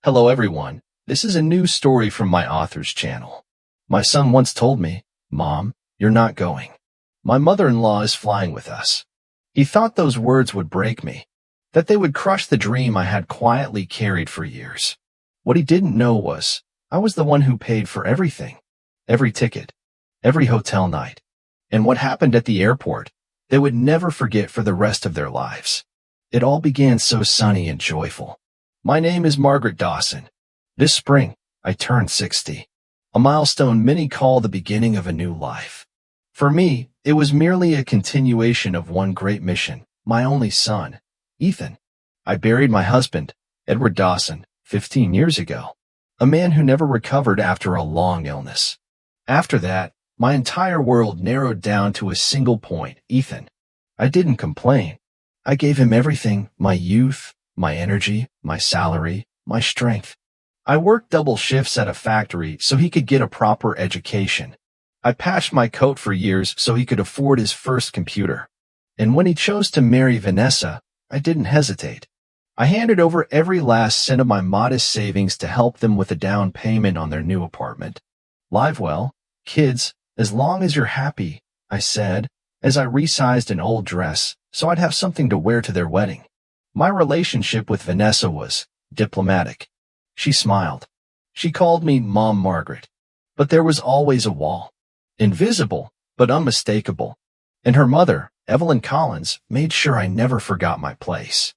Hello everyone, this is a new story from my author's channel. My son once told me, "Mom, you're not going. My mother-in-law is flying with us." He thought those words would break me, that they would crush the dream I had quietly carried for years. What he didn't know was, I was the one who paid for everything. Every ticket, every hotel night, and what happened at the airport, they would never forget for the rest of their lives. It all began so sunny and joyful. My name is Margaret Dawson. This spring, I turned 60, a milestone many call the beginning of a new life. For me, it was merely a continuation of one great mission, my only son, Ethan. I buried my husband, Edward Dawson, 15 years ago, a man who never recovered after a long illness. After that, my entire world narrowed down to a single point, Ethan. I didn't complain. I gave him everything, my youth, my energy, my salary, my strength. I worked double shifts at a factory so he could get a proper education. I patched my coat for years so he could afford his first computer. And when he chose to marry Vanessa, I didn't hesitate. I handed over every last cent of my modest savings to help them with a down payment on their new apartment. Live well, kids, as long as you're happy, I said, as I resized an old dress so I'd have something to wear to their wedding. My relationship with Vanessa was diplomatic. She smiled. She called me Mom Margaret. But there was always a wall. Invisible, but unmistakable. And her mother, Evelyn Collins, made sure I never forgot my place.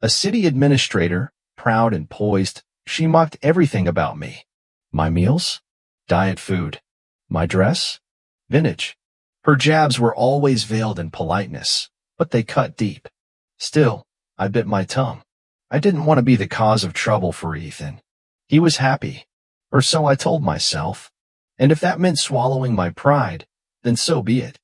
A city administrator, proud and poised, she mocked everything about me. My meals? Diet food. My dress? Vintage. Her jabs were always veiled in politeness, but they cut deep. Still, I bit my tongue. I didn't want to be the cause of trouble for Ethan. He was happy, or so I told myself. And if that meant swallowing my pride, then so be it.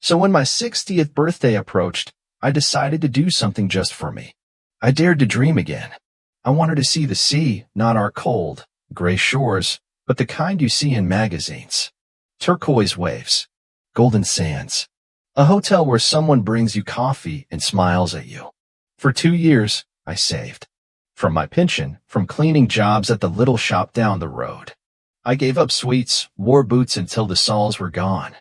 So when my 60th birthday approached, I decided to do something just for me. I dared to dream again. I wanted to see the sea, not our cold, gray shores, but the kind you see in magazines. Turquoise waves, golden sands, a hotel where someone brings you coffee and smiles at you. For 2 years, I saved. From my pension, from cleaning jobs at the little shop down the road. I gave up sweets, wore boots until the soles were gone.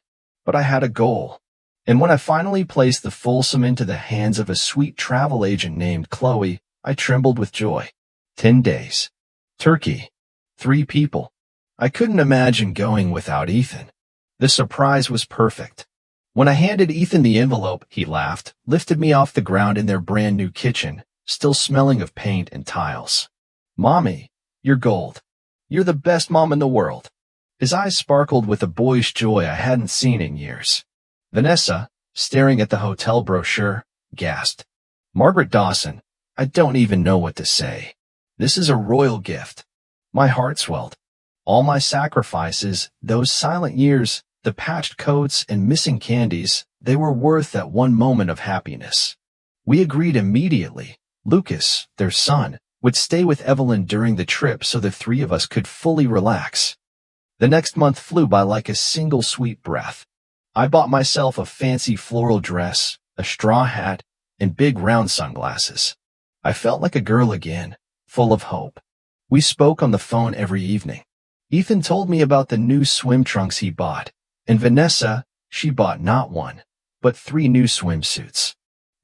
But I had a goal. And when I finally placed the full sum into the hands of a sweet travel agent named Chloe, I trembled with joy. 10 days. Turkey. 3 people. I couldn't imagine going without Ethan. The surprise was perfect. When I handed Ethan the envelope, he laughed, lifted me off the ground in their brand new kitchen, still smelling of paint and tiles. "Mommy, you're gold. You're the best mom in the world." His eyes sparkled with a boyish joy I hadn't seen in years. Vanessa, staring at the hotel brochure, gasped. "Margaret Dawson, I don't even know what to say. This is a royal gift." My heart swelled. All my sacrifices, those silent years, the patched coats and missing candies, they were worth that one moment of happiness. We agreed immediately. Lucas, their son, would stay with Evelyn during the trip so the 3 of us could fully relax. The next month flew by like a single sweet breath. I bought myself a fancy floral dress, a straw hat, and big round sunglasses. I felt like a girl again, full of hope. We spoke on the phone every evening. Ethan told me about the new swim trunks he bought, and Vanessa, she bought not 1, but 3 new swimsuits.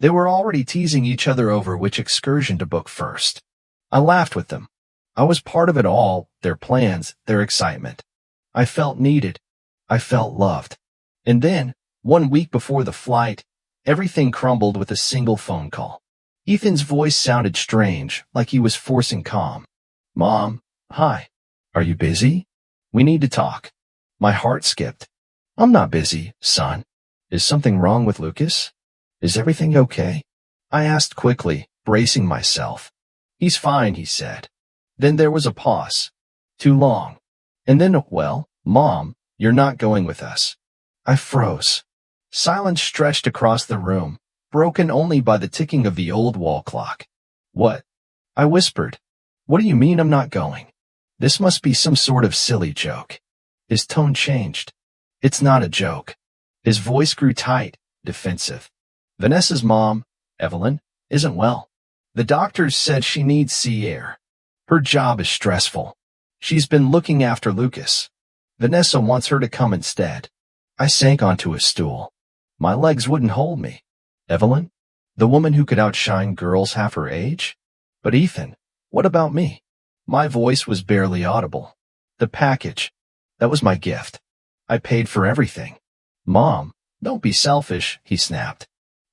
They were already teasing each other over which excursion to book first. I laughed with them. I was part of it all, their plans, their excitement. I felt needed. I felt loved. And then, 1 week before the flight, everything crumbled with a single phone call. Ethan's voice sounded strange, like he was forcing calm. "Mom, hi. Are you busy? We need to talk." My heart skipped. "I'm not busy, son. Is something wrong with Lucas? Is everything okay?" I asked quickly, bracing myself. "He's fine," he said. Then there was a pause. Too long. And then, "Well, Mom, you're not going with us." I froze. Silence stretched across the room, broken only by the ticking of the old wall clock. "What?" I whispered. "What do you mean I'm not going? This must be some sort of silly joke." His tone changed. "It's not a joke." His voice grew tight, defensive. "Vanessa's mom, Evelyn, isn't well. The doctors said she needs sea air." Her job is stressful. She's been looking after Lucas. Vanessa wants her to come instead. I sank onto a stool. My legs wouldn't hold me. Evelyn? The woman who could outshine girls half her age? But Ethan, what about me? My voice was barely audible. The package. That was my gift. I paid for everything. Mom, don't be selfish, he snapped.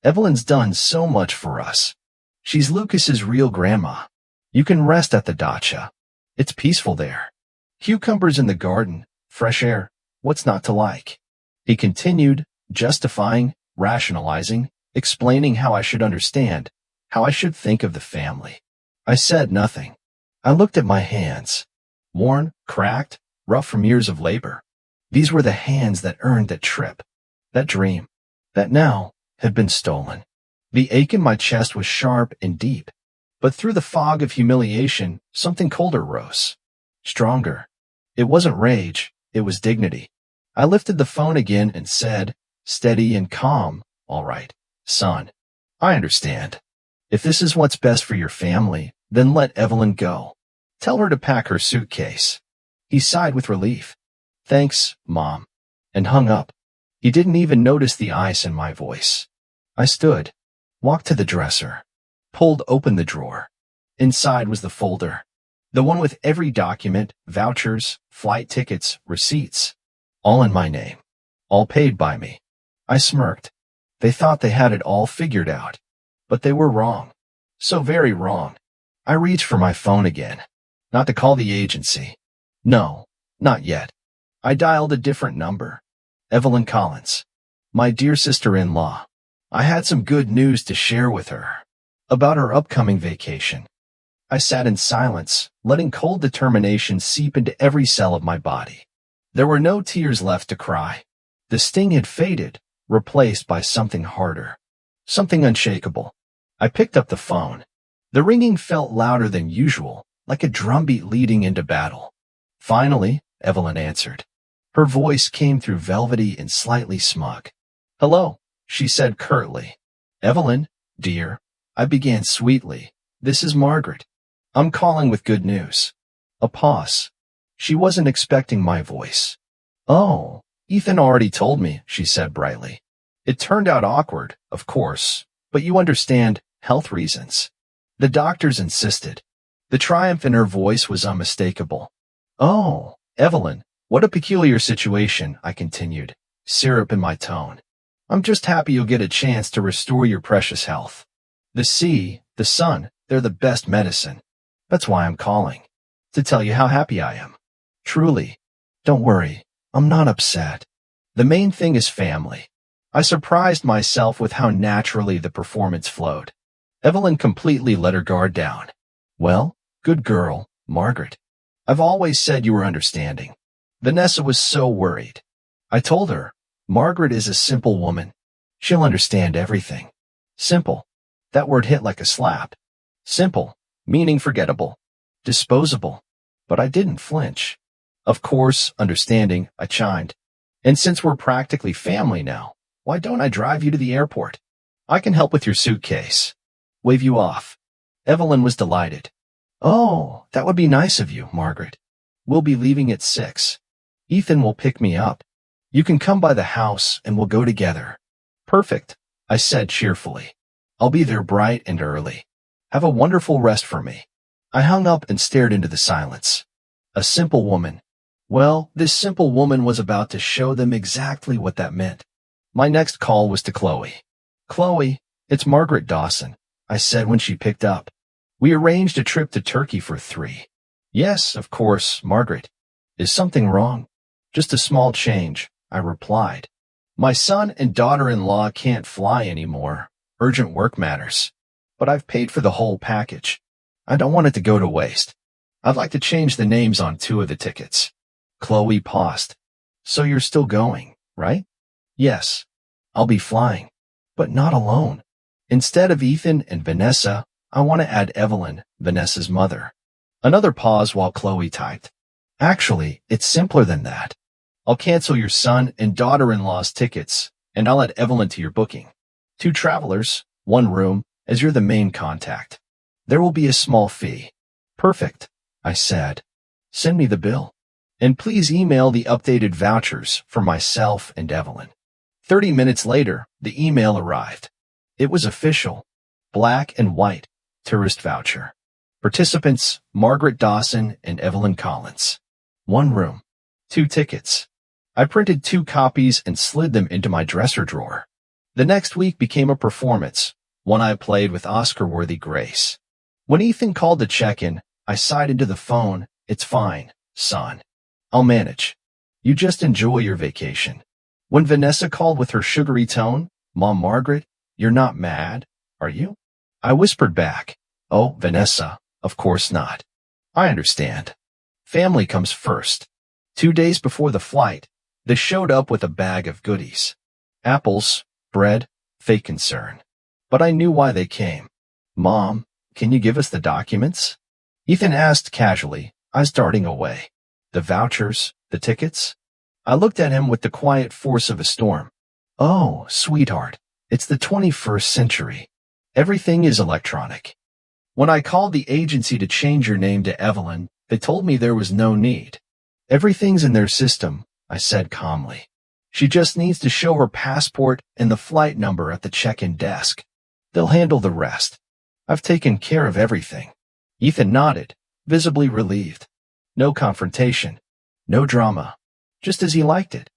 Evelyn's done so much for us. She's Lucas's real grandma. You can rest at the dacha. It's peaceful there. Cucumbers in the garden, fresh air, what's not to like? He continued, justifying, rationalizing, explaining how I should understand, how I should think of the family. I said nothing. I looked at my hands. Worn, cracked, rough from years of labor. These were the hands that earned that trip, that dream, that now had been stolen. The ache in my chest was sharp and deep, but through the fog of humiliation, something colder rose. Stronger. It wasn't rage, it was dignity. I lifted the phone again and said, steady and calm, all right, son. I understand. If this is what's best for your family, then let Evelyn go. Tell her to pack her suitcase. He sighed with relief. Thanks, Mom, and hung up. He didn't even notice the ice in my voice. I stood, walked to the dresser, pulled open the drawer. Inside was the folder, the one with every document, vouchers, flight tickets, receipts, all in my name, all paid by me. I smirked. They thought they had it all figured out, but they were wrong. So very wrong. I reached for my phone again, not to call the agency. No, not yet. I dialed a different number. Evelyn Collins, my dear sister-in-law. I had some good news to share with her about her upcoming vacation. I sat in silence, letting cold determination seep into every cell of my body. There were no tears left to cry. The sting had faded, replaced by something harder, something unshakable. I picked up the phone. The ringing felt louder than usual, like a drumbeat leading into battle. Finally, Evelyn answered. Her voice came through velvety and slightly smug. Hello, she said curtly. Evelyn, dear, I began sweetly. This is Margaret. I'm calling with good news. A pause. She wasn't expecting my voice. Oh, Ethan already told me, she said brightly. It turned out awkward, of course, but you understand, health reasons. The doctors insisted. The triumph in her voice was unmistakable. Oh, Evelyn, what a peculiar situation, I continued, syrup in my tone. I'm just happy you'll get a chance to restore your precious health. The sea, the sun, they're the best medicine. That's why I'm calling. To tell you how happy I am. Truly. Don't worry, I'm not upset. The main thing is family. I surprised myself with how naturally the performance flowed. Evelyn completely let her guard down. Well, good girl, Margaret. I've always said you were understanding. Vanessa was so worried. I told her, Margaret is a simple woman. She'll understand everything. Simple. That word hit like a slap. Simple, meaning forgettable, disposable. But I didn't flinch. Of course, understanding, I chimed. And since we're practically family now, why don't I drive you to the airport? I can help with your suitcase. Wave you off. Evelyn was delighted. Oh, that would be nice of you, Margaret. We'll be leaving at 6. Ethan will pick me up. You can come by the house and we'll go together. Perfect, I said cheerfully. I'll be there bright and early. Have a wonderful rest for me. I hung up and stared into the silence. A simple woman. Well, this simple woman was about to show them exactly what that meant. My next call was to Chloe. Chloe, it's Margaret Dawson, I said when she picked up. We arranged a trip to Turkey for 3. Yes, of course, Margaret. Is something wrong? Just a small change, I replied. My son and daughter-in-law can't fly anymore. Urgent work matters. But I've paid for the whole package. I don't want it to go to waste. I'd like to change the names on 2 of the tickets. Chloe paused. So you're still going, right? Yes. I'll be flying. But not alone. Instead of Ethan and Vanessa, I want to add Evelyn, Vanessa's mother. Another pause while Chloe typed. Actually, it's simpler than that. I'll cancel your son and daughter-in-law's tickets, and I'll add Evelyn to your booking. 2 travelers, 1 room, as you're the main contact. There will be a small fee. Perfect, I said. Send me the bill. And please email the updated vouchers for myself and Evelyn. 30 minutes later, the email arrived. It was official. Black and white. Tourist voucher. Participants, Margaret Dawson and Evelyn Collins. 1 room. 2 tickets. I printed 2 copies and slid them into my dresser drawer. The next week became a performance, one I played with Oscar-worthy grace. When Ethan called to check in, I sighed into the phone. It's fine, son. I'll manage. You just enjoy your vacation. When Vanessa called with her sugary tone, Mom Margaret, you're not mad, are you? I whispered back, oh, Vanessa, of course not. I understand. Family comes first. 2 days before the flight, they showed up with a bag of goodies. Apples, bread, fake concern. But I knew why they came. Mom, can you give us the documents? Ethan asked casually, eyes darting away. The vouchers, the tickets? I looked at him with the quiet force of a storm. Oh, sweetheart, it's the 21st century. Everything is electronic. When I called the agency to change your name to Evelyn, they told me there was no need. Everything's in their system, I said calmly. She just needs to show her passport and the flight number at the check-in desk. They'll handle the rest. I've taken care of everything. Ethan nodded, visibly relieved. No confrontation. No drama. Just as he liked it.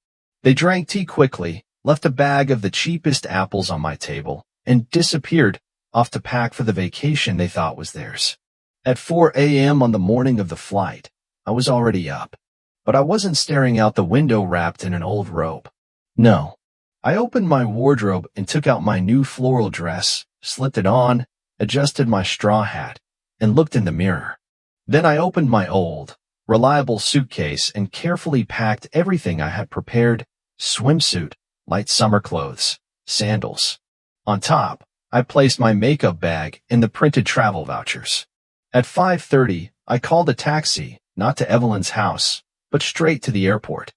They drank tea quickly, left a bag of the cheapest apples on my table, and disappeared, off to pack for the vacation they thought was theirs. At 4 a.m. on the morning of the flight, I was already up. But I wasn't staring out the window wrapped in an old robe. No. I opened my wardrobe and took out my new floral dress, slipped it on, adjusted my straw hat, and looked in the mirror. Then I opened my old, reliable suitcase and carefully packed everything I had prepared: swimsuit, light summer clothes, sandals. On top, I placed my makeup bag and the printed travel vouchers. At 5:30, I called a taxi, not to Evelyn's house, but straight to the airport.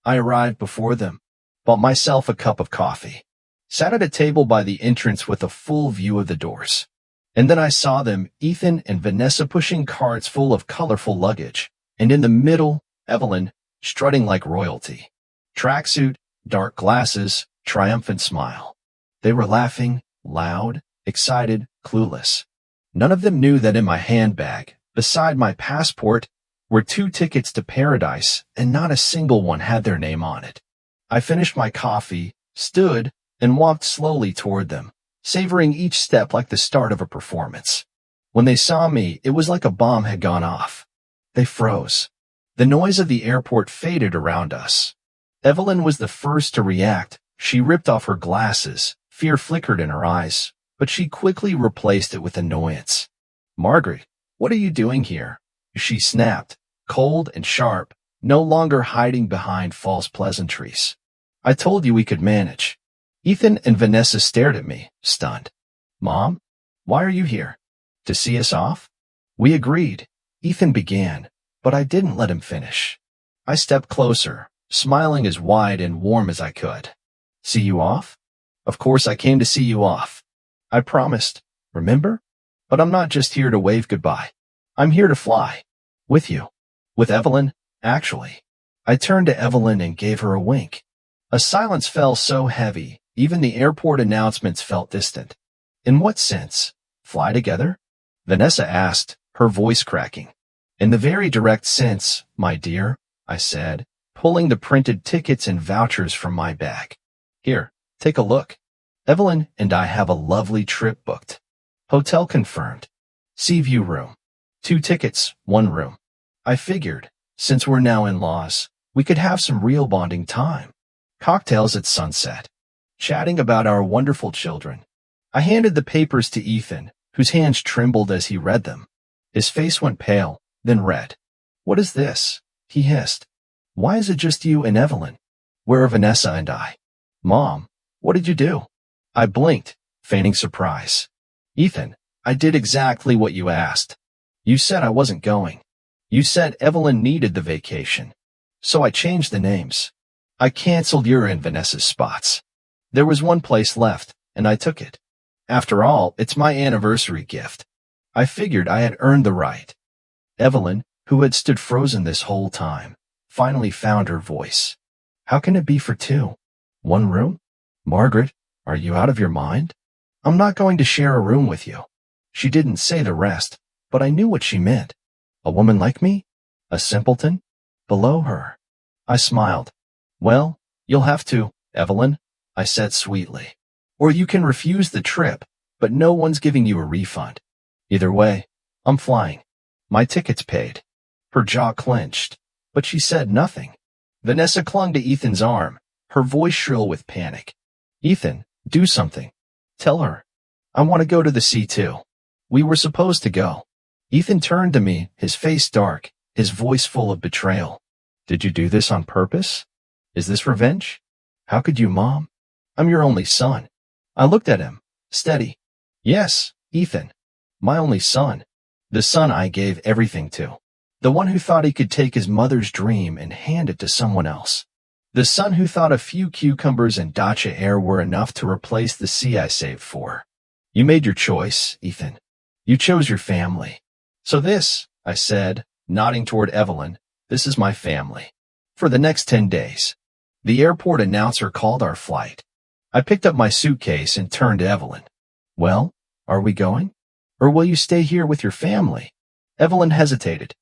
I arrived before them, bought myself a cup of coffee, sat at a table by the entrance with a full view of the doors. And then I saw them, Ethan and Vanessa, pushing carts full of colorful luggage, and in the middle, Evelyn, strutting like royalty. Tracksuit, dark glasses, triumphant smile. They were laughing, loud, excited, clueless. None of them knew that in my handbag, beside my passport, were 2 tickets to paradise, and not a single one had their name on it. I finished my coffee, stood, and walked slowly toward them, savoring each step like the start of a performance. When they saw me, it was like a bomb had gone off. They froze. The noise of the airport faded around us. Evelyn was the first to react. She ripped off her glasses. Fear flickered in her eyes, but she quickly replaced it with annoyance. Margaret, what are you doing here? She snapped, cold and sharp, no longer hiding behind false pleasantries. I told you we could manage. Ethan and Vanessa stared at me, stunned. Mom, why are you here? To see us off? We agreed. Ethan began, but I didn't let him finish. I stepped closer, smiling as wide and warm as I could. See you off? Of course I came to see you off. I promised, remember? But I'm not just here to wave goodbye. I'm here to fly. With you. With Evelyn, actually. I turned to Evelyn and gave her a wink. A silence fell so heavy, even the airport announcements felt distant. In what sense? Fly together? Vanessa asked, her voice cracking. In the very direct sense, my dear, I said, pulling the printed tickets and vouchers from my bag. Here, take a look. Evelyn and I have a lovely trip booked. Hotel confirmed. Sea view room. 2 tickets, 1 room. I figured, since we're now in-laws, we could have some real bonding time. Cocktails at sunset. Chatting about our wonderful children. I handed the papers to Ethan, whose hands trembled as he read them. His face went pale, then red. What is this? He hissed. Why is it just you and Evelyn? Where are Vanessa and I? Mom, what did you do? I blinked, feigning surprise. Ethan, I did exactly what you asked. You said I wasn't going. You said Evelyn needed the vacation. So I changed the names. I canceled your and Vanessa's spots. There was 1 place left, and I took it. After all, it's my anniversary gift. I figured I had earned the right. Evelyn, who had stood frozen this whole time, finally found her voice. How can it be for two? One room? Margaret, are you out of your mind? I'm not going to share a room with you. She didn't say the rest, but I knew what she meant. A woman like me? A simpleton? Below her. I smiled. Well, you'll have to, Evelyn, I said sweetly. Or you can refuse the trip, but no one's giving you a refund. Either way, I'm flying. My ticket's paid. Her jaw clenched, but she said nothing. Vanessa clung to Ethan's arm, her voice shrill with panic. Ethan, do something. Tell her. I want to go to the sea too. We were supposed to go. Ethan turned to me, his face dark, his voice full of betrayal. Did you do this on purpose? Is this revenge? How could you, Mom? I'm your only son. I looked at him, steady. Yes, Ethan. My only son. The son I gave everything to. The one who thought he could take his mother's dream and hand it to someone else. The son who thought a few cucumbers and dacha air were enough to replace the sea I saved for. You made your choice, Ethan. You chose your family. So this, I said, nodding toward Evelyn, this is my family. For the next 10 days. The airport announcer called our flight. I picked up my suitcase and turned to Evelyn. Well, are we going? Or will you stay here with your family? Evelyn hesitated.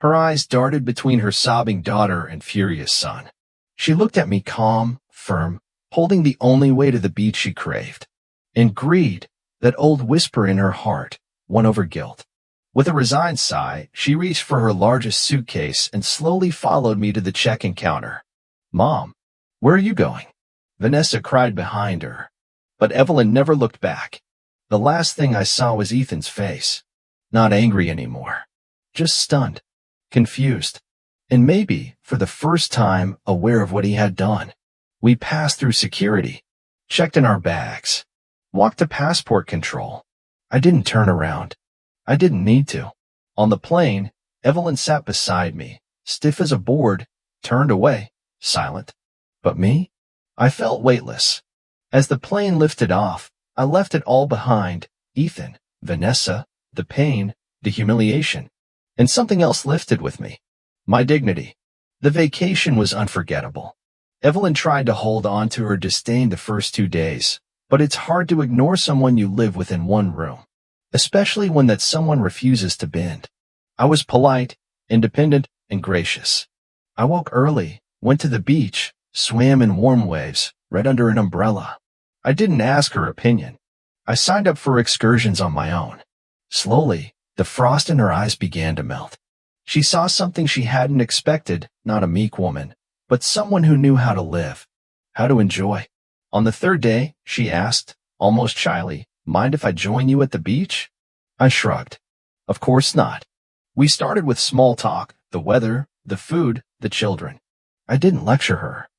Her eyes darted between her sobbing daughter and furious son. She looked at me calm, firm, holding the only way to the beach she craved. In greed, that old whisper in her heart, won over guilt. With a resigned sigh, she reached for her largest suitcase and slowly followed me to the check-in counter. Mom, where are you going? Vanessa cried behind her. But Evelyn never looked back. The last thing I saw was Ethan's face. Not angry anymore. Just stunned. Confused. And maybe, for the first time, aware of what he had done. We passed through security. Checked in our bags. Walked to passport control. I didn't turn around. I didn't need to. On the plane, Evelyn sat beside me, stiff as a board, turned away, silent. But me? I felt weightless. As the plane lifted off, I left it all behind, Ethan, Vanessa, the pain, the humiliation. And something else lifted with me. My dignity. The vacation was unforgettable. Evelyn tried to hold on to her disdain the first 2 days, but it's hard to ignore someone you live with in one room. Especially when that someone refuses to bend. I was polite, independent, and gracious. I woke early, went to the beach, swam in warm waves, read under an umbrella. I didn't ask her opinion. I signed up for excursions on my own. Slowly, the frost in her eyes began to melt. She saw something she hadn't expected, not a meek woman, but someone who knew how to live, how to enjoy. On the third day, she asked, almost shyly, mind if I join you at the beach? I shrugged. Of course not. We started with small talk, the weather, the food, the children. I didn't lecture her.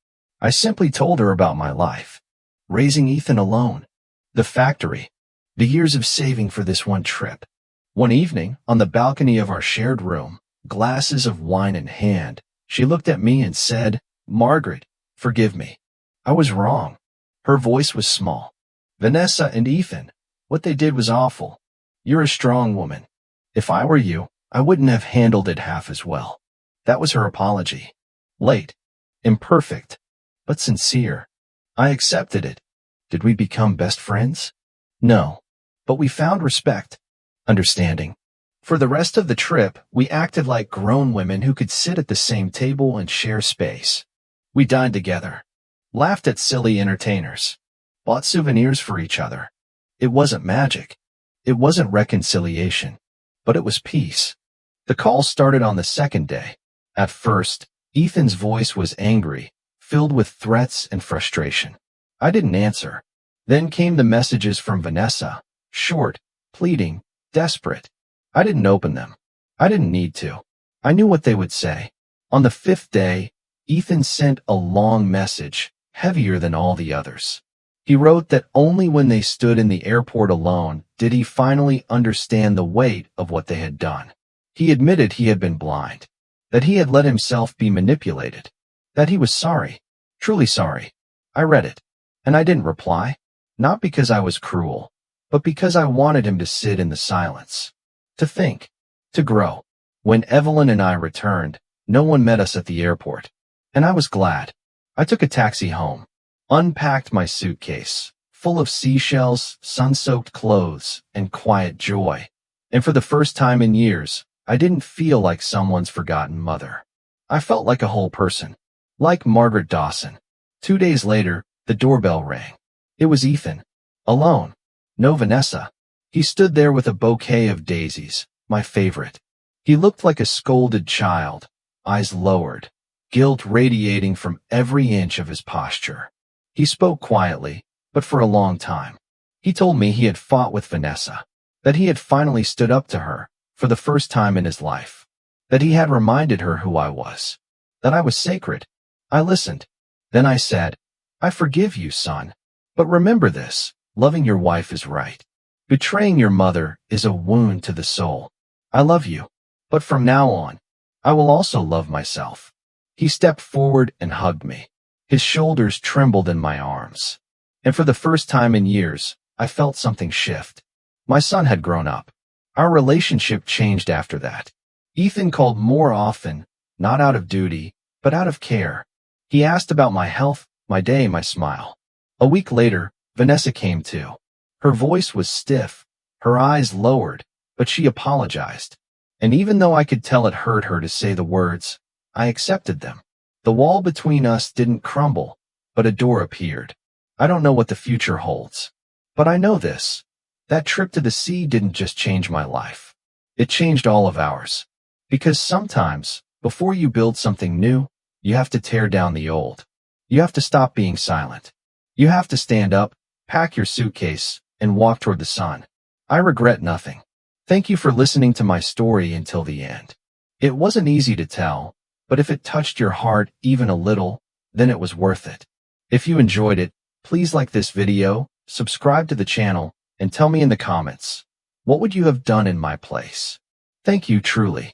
I simply told her about my life. Raising Ethan alone. The factory. The years of saving for this one trip. One evening, on the balcony of our shared room, glasses of wine in hand, she looked at me and said, Margaret, forgive me. I was wrong. Her voice was small. Vanessa and Ethan, what they did was awful. You're a strong woman. If I were you, I wouldn't have handled it half as well. That was her apology. Late. Imperfect. But sincere. I accepted it. Did we become best friends? No. But we found respect. Understanding. For the rest of the trip, we acted like grown women who could sit at the same table and share space. We dined together. Laughed at silly entertainers. Bought souvenirs for each other. It wasn't magic. It wasn't reconciliation. But it was peace. The call started on the second day. At first, Ethan's voice was angry, filled with threats and frustration. I didn't answer. Then came the messages from Vanessa, short, pleading, desperate. I didn't open them. I didn't need to. I knew what they would say. On the fifth day, Ethan sent a long message, heavier than all the others. He wrote that only when they stood in the airport alone did he finally understand the weight of what they had done. He admitted he had been blind, that he had let himself be manipulated, that he was sorry, truly sorry. I read it, and I didn't reply, not because I was cruel, but because I wanted him to sit in the silence, to think, to grow. When Evelyn and I returned, no one met us at the airport. And I was glad. I took a taxi home, unpacked my suitcase, full of seashells, sun-soaked clothes, and quiet joy. And for the first time in years, I didn't feel like someone's forgotten mother. I felt like a whole person. Like Margaret Dawson. 2 days later, the doorbell rang. It was Ethan. Alone. No Vanessa. He stood there with a bouquet of daisies, my favorite. He looked like a scolded child, eyes lowered, guilt radiating from every inch of his posture. He spoke quietly, but for a long time. He told me he had fought with Vanessa, that he had finally stood up to her, for the first time in his life, that he had reminded her who I was, that I was sacred. I listened. Then I said, I forgive you, son. But remember this, loving your wife is right. Betraying your mother is a wound to the soul. I love you. But from now on, I will also love myself. He stepped forward and hugged me. His shoulders trembled in my arms. And for the first time in years, I felt something shift. My son had grown up. Our relationship changed after that. Ethan called more often, not out of duty, but out of care. He asked about my health, my day, my smile. A week later, Vanessa came too. Her voice was stiff, her eyes lowered, but she apologized. And even though I could tell it hurt her to say the words, I accepted them. The wall between us didn't crumble, but a door appeared. I don't know what the future holds. But I know this. That trip to the sea didn't just change my life. It changed all of ours. Because sometimes, before you build something new, you have to tear down the old. You have to stop being silent. You have to stand up, pack your suitcase, and walk toward the sun. I regret nothing. Thank you for listening to my story until the end. It wasn't easy to tell, but if it touched your heart even a little, then it was worth it. If you enjoyed it, please like this video, subscribe to the channel, and tell me in the comments, what would you have done in my place? Thank you truly.